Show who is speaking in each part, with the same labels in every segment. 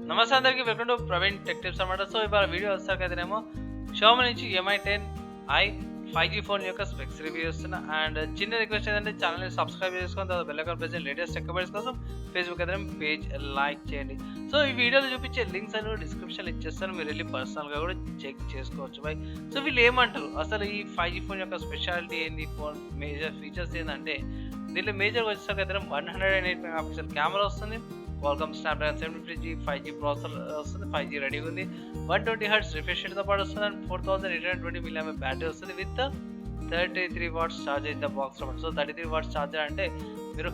Speaker 1: నమస్తే అందరికీ, welcome to Praveen tech tips అన్నమాట. సో ఇవాళ వీడియో వచ్చేసరికైతేనేమో షామీ నుంచి Mi 10i 5G ఫోన్ యొక్క స్పెక్స్ రివ్యూ చేస్తున్నా. అండ్ చిన్న రిక్వెస్ట్ ఏంటంటే ఛానల్ని సబ్స్క్రైబ్ చేసుకొని తర్వాత బెల్ ఐకాన్ ప్రెస్ చేయండి. లేటెస్ట్ టెక్ అప్డేట్స్ కోసం ఫేస్బుక్ అయితే పేజ్ లైక్ చేయండి. సో ఈ వీడియోలో చూపించే లింక్స్ అన్ని డిస్క్రిప్షన్లో ఇచ్చేస్తాను, మీరు వెళ్ళి పర్సనల్గా కూడా చెక్ చేసుకోవచ్చు బై. సో వీళ్ళు ఏమంటారు, అసలు ఈ 5G ఫోన్ యొక్క స్పెషాలిటీ ఏంది, ఫోన్ మేజర్ ఫీచర్స్ ఏంటంటే దీంట్లో మేజర్గా వచ్చేసరికి 108 మెగాపిక్సెల్ కెమెరా వస్తుంది, Qualcomm Snapdragon 750G 5G processor వస్తుంది, 5G రెడీగా ఉంది, 120 Hz రిఫ్రెష్ రేట్తో పాటు వస్తుంది, అండ్ 4820 mAh బ్యాటరీ వస్తుంది with 33 watts charger in the box అనమాట. సో 33 watts ఛార్జర్ అంటే మీరు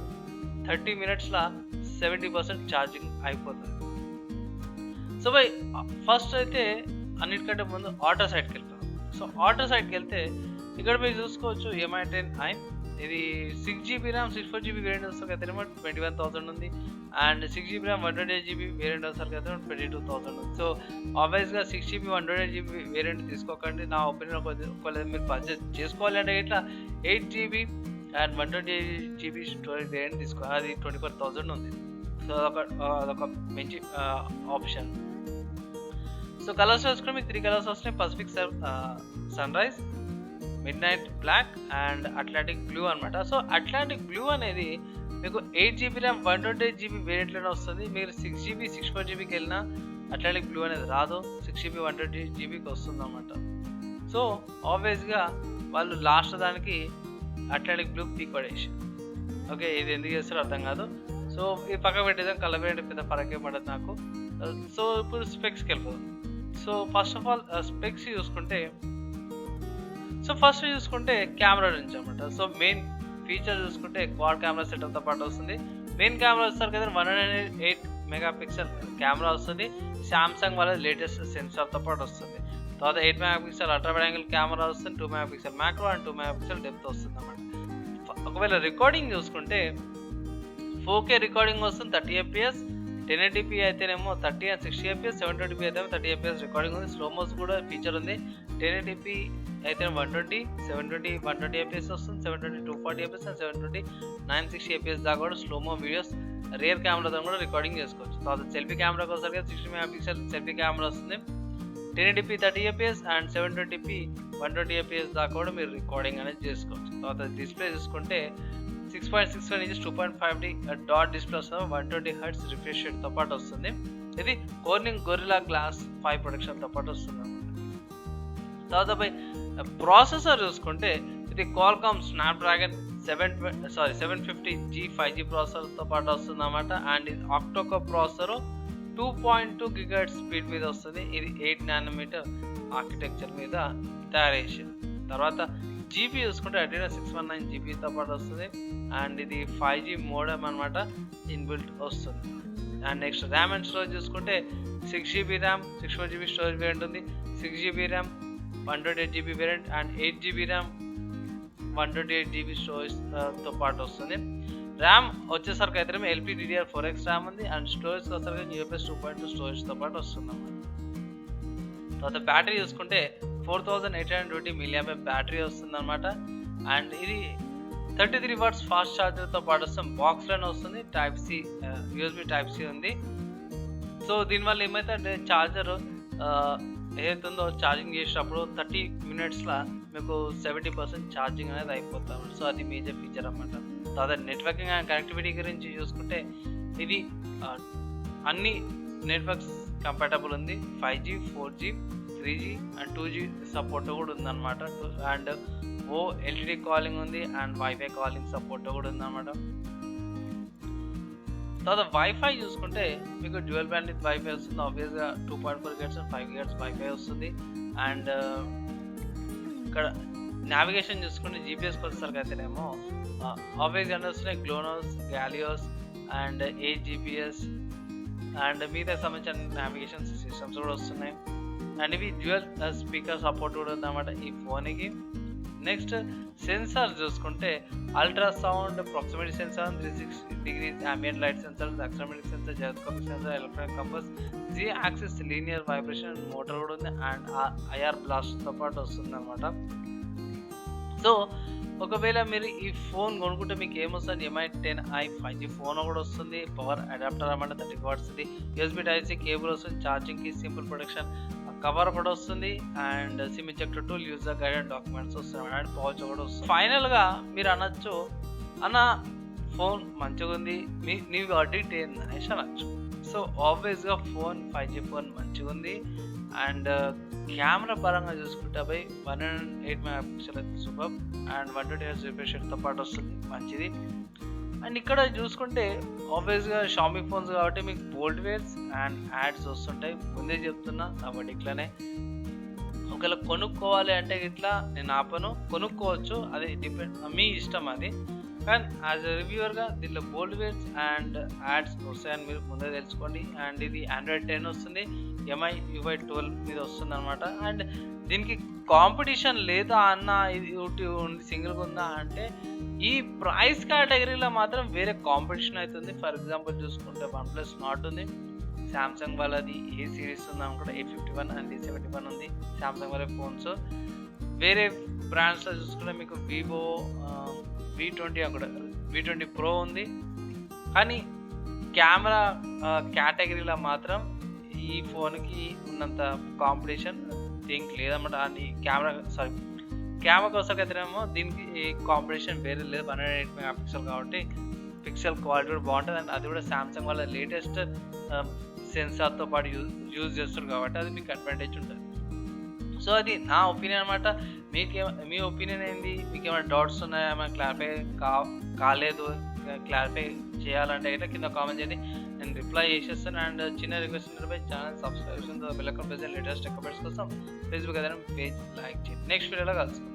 Speaker 1: 30 minutesలో 70% ఛార్జింగ్ అయిపోతుంది. సో బై ఫస్ట్ అయితే అన్నిటికంటే ముందు ఆటో సైడ్కి వెళ్తాం. సో ఆటో సైడ్కి వెళ్తే ఇక్కడ మీరు చూసుకోవచ్చు Mi 10i ఇది 6GB RAM 64GB వేరియంట్ వస్తుంది అయితే 21,000 ఉంది, and 6GB RAM 128GB variant వస్తుంది అయితే 22,000 ఉంది. సో ఆబ్వియస్గా 6GB 128GB వేరియంట్ తీసుకోకండి. నా ఒపీనియన్ ఒకవేళ మీరు పర్చేస్ చేసుకోవాలి అంటే ఇట్లా 8GB and 128GB storage variant తీసుకో, అది 24,000 ఉంది. సో అదొక మంచి ఆప్షన్. సో కలర్స్ వేసుకుని మీకు 3 కలర్స్ వస్తున్నాయి, Pacific sunrise, midnight black and Atlantic blue అనమాట. సో అట్లాంటిక్ బ్లూ అనేది మీకు 8GB RAM 128GB వేరియంట్లోనే వస్తుంది. మీరు 6GB 64GBకి వెళ్ళినా అట్లాంటిక్ బ్లూ అనేది రాదు, 6GB 128GBకి వస్తుంది అనమాట. సో ఆబ్వియస్గా వాళ్ళు లాస్ట్ దానికి అట్లాంటిక్ బ్లూ పీక్ పడేసి, ఓకే ఇది ఎందుకు చేస్తారో అర్థం కాదు. సో ఈ పక్క పెట్టేదాం, కలర్ వేయండి, పెద్ద ఫరకే పడదు నాకు. సో ఇప్పుడు స్పెక్స్కి వెళ్ళిపోదాం. So first of all specs చూసుకుంటే కెమెరా నుంచి అనమాట. సో మెయిన్ ఫీచర్ చూసుకుంటే క్వాడ్ కెమెరా సెటప్తో పాటు వస్తుంది. మెయిన్ కెమెరా వస్తారు కదా 108 మెగాపిక్సెల్ కెమెరా వస్తుంది, సామ్సంగ్ వాళ్ళ లేటెస్ట్ సెన్సార్తో పాటు వస్తుంది. తర్వాత 8 megapixel ultra wide angle camera వస్తుంది, 2 megapixel macro and 2 megapixel depth వస్తుంది అనమాట. ఒకవేళ రికార్డింగ్ చూసుకుంటే 4K రికార్డింగ్ వస్తుంది, 30 fps, 1080p అయితేనేమో 30 and 60 fps, 720p అయితే 30 fps రికార్డింగ్ ఉంది. స్లోమోస్ కూడా ఫీచర్ ఉంది. 1080p అయితే 120, 720 120 fps వస్తుంది, 720 240 fps అండ్ 720 960 fps దాకా కూడా స్లోమో వీడియోస్ రియర్ కెమెరాతో కూడా రికార్డింగ్ చేసుకోవచ్చు. తర్వాత సెల్ఫీ కెమెరాకి వచ్చేసరికి 60 మెగాపిక్సెల్ సెల్ఫీ కెమెరా వస్తుంది, 1080p 30 fps and 720p 120 fps దాకా కూడా మీరు రికార్డింగ్ అనేది చేసుకోవచ్చు. తర్వాత డిస్ప్లే చూసుకుంటే 6.61 inches 2.5D డాట్ డిస్ప్లే వస్తుంది, 120 Hz రిఫ్రెష్ రేట్తో పాటు వస్తుంది. ఇది కోర్నింగ్ గొరిల్లా గ్లాస్ 5 ప్రొటెక్షన్తో పాటు వస్తుంది అన్నమాట. తర్వాత ప్రాసెసర్ చూసుకుంటే ఇది Qualcomm Snapdragon 750G 5G ప్రాసెసర్తో పాటు వస్తుంది అన్నమాట. అండ్ ఇది ఆక్టోకోర్ ప్రాసెసర్ 2.2 GHz స్పీడ్ మీద వస్తుంది. ఇది 8nm ఆర్కిటెక్చర్ మీద తయారు చేసింది. తర్వాత జీబీ చూసుకుంటే Adreno 619GBతో పాటు వస్తుంది, అండ్ ఇది 5G మోడెమ్ అనమాట ఇన్బిల్ట్ వస్తుంది. And next RAM and storage చూసుకుంటే 6GB RAM 64GB storage variant ఉంది, 6GB RAM 128GB variant and 8GB RAM 128GB స్టోరేజ్తో పాటు వస్తుంది. ర్యామ్ వచ్చేసరికి అయితే LPDDR4X ర్యామ్ ఉంది, అండ్ స్టోరేజ్ వచ్చేసరికి UFS 2.2 స్టోరేజ్తో పాటు వస్తుంది అన్నమాట. తర్వాత బ్యాటరీ చూసుకుంటే 4820 mAh బ్యాటరీ వస్తుంది అనమాట. అండ్ ఇది 33 watts ఫాస్ట్ ఛార్జర్తో పాటు వస్తుంది, బాక్స్లోనే వస్తుంది, Type-C USB Type-C ఉంది. సో దీనివల్ల ఏమైతే అంటే ఛార్జర్ ఏదైతే ఉందో ఛార్జింగ్ చేసేటప్పుడు 30 minutesలో మీకు 70% ఛార్జింగ్ అనేది అయిపోతుంది. సో అది మేజర్ ఫీచర్ అన్నమాట. తర్వాత నెట్వర్కింగ్ అండ్ కనెక్టివిటీ గురించి చూసుకుంటే ఇది అన్ని నెట్వర్క్స్ కంపాటబుల్ ఉంది, 5G 4G 3G and 2G support కూడా ఉందన్నమాట. అండ్ LTD కాలింగ్ ఉంది అండ్ వైఫై కాలింగ్ సపోర్ట్ కూడా ఉందన్నమాట. తర్వాత వైఫై చూసుకుంటే మీకు డ్యూయల్ బ్యాండ్ వైఫై వస్తుంది, ఆబ్వియస్గా 2.4 GHz అండ్ 5 GHz వైఫై వస్తుంది. అండ్ ఇక్కడ నావిగేషన్ చూసుకుంటే జీపీఎస్కి వచ్చేసరికి అయితేనేమో ఆబ్వియస్గా వస్తున్నాయి గ్లోనోస్, గ్యాలియోస్ అండ్ AGPS అండ్ మిగతా సంబంధించిన నావిగేషన్ సిస్టమ్స్ కూడా వస్తున్నాయి. అండ్ ఇవి డ్యూయల్ స్పీకర్ సపోర్ట్ కూడా ఉందన్నమాట ఈ ఫోన్కి. నెక్స్ట్ సెన్సార్ చూసుకుంటే ultrasound, proximity sensor, 360 degrees ambient light sensor, accelerometer sensor, gyroscopic sensor, electronic compass, Z axis linear vibration motor కూడా ఉంది, అండ్ IR బ్లాస్ట్తో పాటు వస్తుంది అనమాట. సో ఒకవేళ మీరు ఈ ఫోన్ కొనుక్కుంటే మీకు ఏమొస్తుంది, MI10i 5G ఫోన్ కూడా వస్తుంది, పవర్ అడాప్టర్ అన్నమాట 30 వాట్స్ ఇది, USB Type-C కేబుల్ వస్తుంది, ఛార్జింగ్కి సింపుల్ ప్రొటెక్షన్ కవర్ కూడా వస్తుంది, and SIM injector tool, user guided documents వస్తాయి, అండ్ పౌచ్ కూడా వస్తుంది. ఫైనల్గా మీరు అనొచ్చు, అన్న ఫోన్ మంచిగా ఉంది, నీవు అడిక్ట్ ఏంది అనేసి అనొచ్చు. సో ఆబ్వియస్గా ఫోన్ 5G ఫోన్ మంచిగా ఉంది. అండ్ కెమెరా పరంగా చూసుకుంటే బై 108 మెగాపిక్సెల్ అయితే సూపర్, అండ్ 120Hz రిఫ్రెష్ రేట్తో పాటు వస్తుంది, మంచిది. అండ్ ఇక్కడ చూసుకుంటే ఆబ్వియస్గా షామీ ఫోన్స్ కాబట్టి మీకు బోల్డ్ వేర్స్ అండ్ యాడ్స్ వస్తుంటాయి, ముందే చెప్తున్నా కాబట్టి ఇట్లానే. ఒకవేళ కొనుక్కోవాలి అంటే ఇట్లా నేను ఆపను, కొనుక్కోవచ్చు, అది డిపెండ్ మీ ఇష్టం అది. కానీ యాజ్ ఎ రివ్యూవర్గా దీంట్లో బోల్డ్ వేర్స్ అండ్ యాడ్స్ వస్తాయని మీరు ముందే తెలుసుకోండి. అండ్ ఇది Android 10 వస్తుంది, MI UI 12 మీద వస్తుంది అనమాట. అండ్ దీనికి కాంపిటీషన్ లేదా అన్న, ఇది సింగిల్గా ఉందా అంటే ఈ ప్రైస్ కేటగిరీలో మాత్రం వేరే కాంపిటీషన్ అవుతుంది. ఫర్ ఎగ్జాంపుల్ చూసుకుంటే OnePlus Nord ఉంది, సామ్సంగ్ వాళ్ళది ఏ సిరీస్ ఉంది అనుకుంటే A51 అండ్ A71 ఉంది, సామ్సంగ్ వాళ్ళ ఫోన్స్. వేరే బ్రాండ్స్లో చూసుకుంటే మీకు వివో V20 అక్కడ V20 Pro ఉంది. కానీ కెమెరా కేటగిరీలో మాత్రం ఈ ఫోన్కి ఉన్నంత కాంపిటీషన్ దీనికి లేదన్నమాట. అని కెమెరా కోసం అయితేనేమో దీనికి కాంపిటీషన్ వేరే లేదు, 108 మెగాపిక్సెల్ కాబట్టి పిక్సెల్ క్వాలిటీ కూడా బాగుంటుంది. అండ్ అది కూడా సామ్సంగ్ వాళ్ళ లేటెస్ట్ సెన్సార్తో పాటు యూజ్ చేస్తారు కాబట్టి అది మీకు అడ్వాంటేజ్ ఉంటుంది. సో అది నా ఒపీనియన్ అనమాట. మీ ఒపీనియన్ ఏంది? మీకు ఏమైనా డౌట్స్ ఉన్నాయా, ఏమైనా క్లారిఫై కాలేదు, క్లారిఫై చేయాలంటే అయితే కింద కామెంట్ చేయండి, నేను రిప్లై చేసేస్తాను. అండ్ చిన్న రిక్వెస్ట్ ఉంటే ఛానల్ సబ్స్క్రైబ్ చేసిన bell icon press latest updates కోసం ఫేస్బుక్ ఏదైనా పేజ్ లైక్ చేయండి. నెక్స్ట్ వీడియోలో కలుసుకుందాం.